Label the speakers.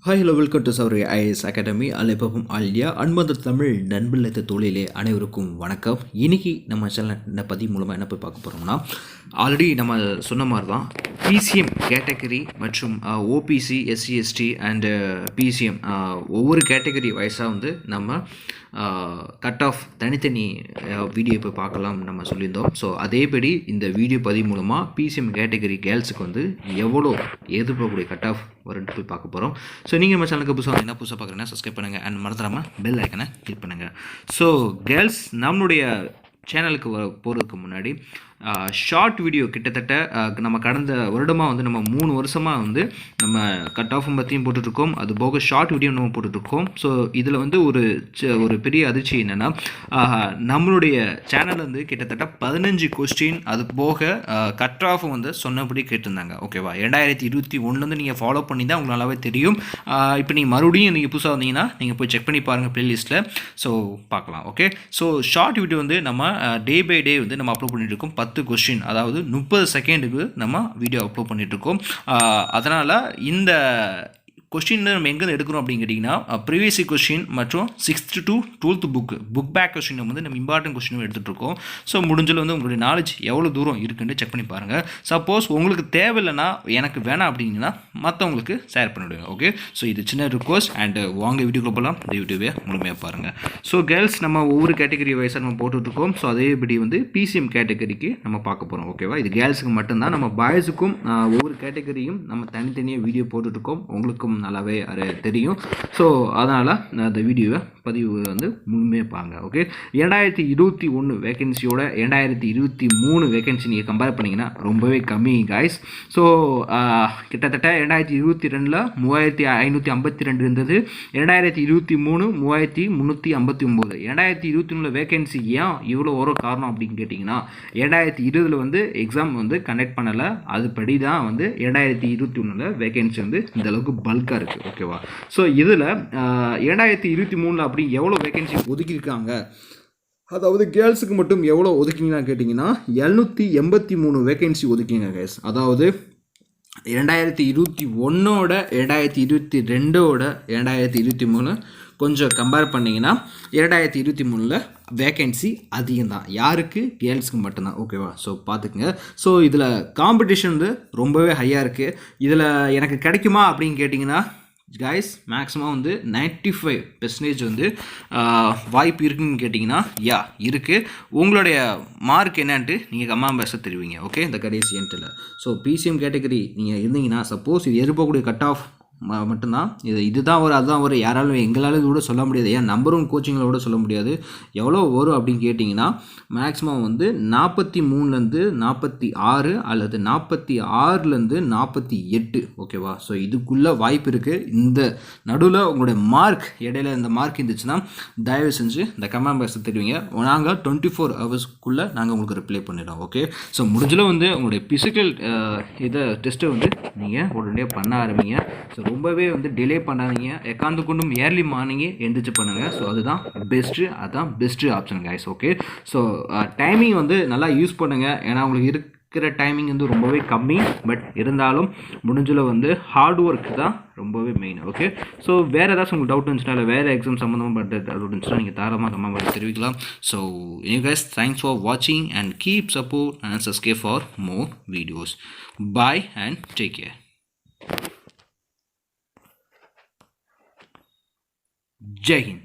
Speaker 1: Hi hello welcome to Sowri IAS academy அலைப்பகம் ஆல்யா அன்பந்த தமிழ் நண்பல்லத்த தொழிலே அனைவருக்கும் வணக்கம். இன்றைக்கி நம்ம சேனல் இந்த பதிவு மூலமாக என்ன போய் பார்க்க போகிறோம்னா, ஆல்ரெடி நம்ம சொன்ன மாதிரி தான் பிசிஎம் கேட்டகரி மற்றும் ஓபிசி எஸ்சிஎஸ்டி அண்டு பிசிஎம் ஒவ்வொரு கேட்டகரி வைஸாக வந்து நம்ம கட் ஆஃப் தனித்தனி வீடியோ போய் பார்க்கலாம் நம்ம சொல்லியிருந்தோம். ஸோ அதேபடி இந்த வீடியோ பதிவு மூலமாக பிசிஎம் கேட்டகரி கேர்ள்ஸுக்கு வந்து எவ்வளோ எதிர்பார்க்கக்கூடிய கட் ஆஃப் வரும்னு போய் பார்க்க போகிறோம். ஸோ நீங்கள் நம்ம சேனலுக்கு புதுசாக என்ன புதுசாக பார்க்குறேன்னா சப்ஸ்கிரைப் பண்ணுங்கள் அண்ட் மறந்துடாமல் பெல் ஐக்கனை கிளிக் பண்ணுங்கள். ஸோ கேர்ள்ஸ், நம்மளுடைய சேனலுக்கு போகிறதுக்கு முன்னாடி ஷார்ட் வீடியோ கிட்டத்தட்ட நம்ம கடந்த வருடமாக வந்து நம்ம 3 வருஷமாக வந்து நம்ம கட் ஆஃபும் பற்றியும் போட்டுட்ருக்கோம், அது போக ஷார்ட் வீடியோ நம்ம போட்டுட்ருக்கோம். ஸோ இதில் வந்து ஒரு பெரிய அதிர்ச்சி என்னென்னா, நம்மளுடைய சேனல் வந்து கிட்டத்தட்ட 15 கொஸ்டின் அது போக கட் ஆஃப் வந்து சொன்னபடி கேட்டிருந்தாங்க. ஓகேவா, 2021 நீங்கள் ஃபாலோ பண்ணி தான் உங்களுக்கு நல்லாவே தெரியும். இப்போ நீங்கள் மறுபடியும் நீங்கள் புதுசாக வந்தீங்கன்னா நீங்கள் போய் செக் பண்ணி பாருங்கள் ப்ளேலிஸ்ட்டில். ஸோ பார்க்கலாம். ஓகே, ஸோ ஷார்ட் வீடியோ வந்து நம்ம டே பை டே வந்து நம்ம அப்லோட் பண்ணிகிட்ருக்கோம். 10 கொஸ்டின், அதாவது 30 செகண்டுக்கு நம்ம வீடியோ அப்லோட் பண்ணிகிட்ருக்கோம். அதனால் இந்த கொஸ்டின் நம்ம எங்கே எடுக்கிறோம் அப்படின்னு கேட்டிங்கன்னா, ப்ரீவியஸ் கொஸ்டின் மற்றும் 6th to 12th book back question வந்து நம்ம இம்பார்ட்டன்ட் கொஸ்டினும் எடுத்துகிட்ருக்கோம். ஸோ முடிஞ்சளவு வந்து உங்களுடைய நாலேஜ் எவ்வளோ தூரம் இருக்குன்னு செக் பண்ணி பாருங்கள். சப்போஸ் உங்களுக்கு தேவையில்லைன்னா, எனக்கு வேணாம் அப்படிங்கன்னா மற்றவங்களுக்கு ஷேர் பண்ணிவிடுங்க. ஓகே, ஸோ இது சின்ன ரிக்வஸ்ட். அண்ட் வாங்க வீடியோக்குள்ள போகலாம். இந்த வீடியோவே முழுமையாக பாருங்கள். ஸோ கேர்ள்ஸ், நம்ம ஒவ்வொரு கேட்டகரி வைஸாக நம்ம போட்டுட்ருக்கோம். ஸோ அதேபடி வந்து பிசிஎம் கேட்டகரிக்கு நம்ம பார்க்க போகிறோம். ஓகேவா, இது கேர்ள்ஸுக்கு மட்டும்தான். நம்ம பாய்ஸுக்கும் ஒவ்வொரு கேட்டகரியும் நம்ம தனித்தனியாக வீடியோ போட்டுட்ருக்கோம், உங்களுக்கும் நல்லாவே தெரியும். ஸோ அதனால் நான் அந்த வீடியோவை பதிவு வந்து முழுமையாக பாருங்க. ஓகே, 2021 வேகன்சியோட 2023 வேகன்சி நீங்கள் கம்பேர் பண்ணிங்கன்னா ரொம்பவே கம்மி காய்ஸ். ஸோ கிட்டத்தட்ட 2022 3552 இருந்தது, 2023 3359. 2021 வேகன்சி ஏன் இவ்வளோ ஒரு காரணம் அப்படின்னு கேட்டிங்கன்னா, 2020 வந்து எக்ஸாம் வந்து கண்டக்ட் பண்ணலை, அதுபடி தான் வந்து 2021 வேகன்சி வந்து இந்த அளவுக்கு பல்காக இருக்குது. ஓகேவா, ஸோ இதில் 2023 அப்படி எவ்வளோ வேகன்சி ஒதுக்கியிருக்காங்க, அதாவது கேர்ள்ஸுக்கு மட்டும் எவ்வளோ ஒதுக்கிங்கன்னு கேட்டிங்கன்னா 783 வேகன்சி ஒதுக்கிங்க கேஸ். அதாவது 2021ஓட 2022ஓட 2023 கொஞ்சம் கம்பேர் பண்ணிங்கன்னா 2023 வேகன்சி அதிகம் தான். யாருக்கு? கேர்ள்ஸுக்கு மட்டும்தான். ஓகேவா, ஸோ பார்த்துக்குங்க. ஸோ இதில் காம்படிஷன் வந்து ரொம்பவே ஹையாக இருக்குது. இதில் எனக்கு கிடைக்குமா அப்படின்னு கேட்டிங்கன்னா கைஸ், மேக்ஸிமம் வந்து 95% வந்து வாய்ப்பு இருக்குதுன்னு கேட்டிங்கன்னா யா இருக்குது. உங்களுடைய மார்க் என்னன்ட்டு நீங்கள் கமெண்ட் பாக்ஸில் தெரிவிங்க. ஓகே, இந்த கடைசி என்ட்டில். ஸோ பிசிஎம் கேட்டகரி நீங்கள் இருந்தீங்கன்னா, சப்போஸ் இது எதிர்பார்க்கக்கூடிய கட் ஆஃப் மட்டும்தான் இதுதான் வரும் அதுதான் வரும், யாராலும் எங்களால் இது கூட சொல்ல முடியாது, ஏன் நம்பரும் கோச்சிங்கில் கூட சொல்ல முடியாது. எவ்வளோ வரும் அப்படின்னு கேட்டிங்கன்னா, மேக்ஸிமம் வந்து 43லேருந்து 46 அல்லது 46லேருந்து 48. ஓகேவா, ஸோ இதுக்குள்ளே வாய்ப்பு இருக்குது. இந்த நடுவில் உங்களுடைய மார்க் இடையில இந்த மார்க் இருந்துச்சுன்னா தயவு செஞ்சு இந்த கமெண்ட் பாக்ஸில் தெரிவிங்க. நாங்கள் 24 ஹவர்ஸ்க்குள்ளே நாங்கள் உங்களுக்கு ரிப்ளை பண்ணிடுறோம். ஓகே, ஸோ முடிஞ்சளவு வந்து உங்களுடைய ஃபிசிக்கல் டெஸ்ட்டை வந்து நீங்கள் உடனடியாக பண்ண ஆரம்பிங்க. ஸோ ரொம்பவே வந்து டிலே பண்ணாதீங்க. எக்காந்து கொண்டும் ஏர்லி மார்னிங்கே எந்திரிச்சு பண்ணுங்கள். ஸோ அதுதான் best option guys. Okay, so timing வந்து நல்லா யூஸ் பண்ணுங்கள். ஏன்னா உங்களுக்கு இருக்கிற டைமிங் வந்து ரொம்பவே கம்மி. பட் இருந்தாலும் முடிஞ்சளவு வந்து ஹார்ட் ஒர்க் தான் ரொம்பவே மெயின். ஓகே, ஸோ வேறு ஏதாச்சும் உங்களுக்கு டவுட் இருந்துச்சுன்னா, இல்லை வேறு எக்ஸாம் சம்மந்தமாக டவுட் இருந்துச்சுன்னா நீங்கள் தாராளமாக கமெண்ட் தெரிவிக்கலாம். So you guys, thanks for watching and keep support and subscribe for more videos. Bye and take care. जय हिंद.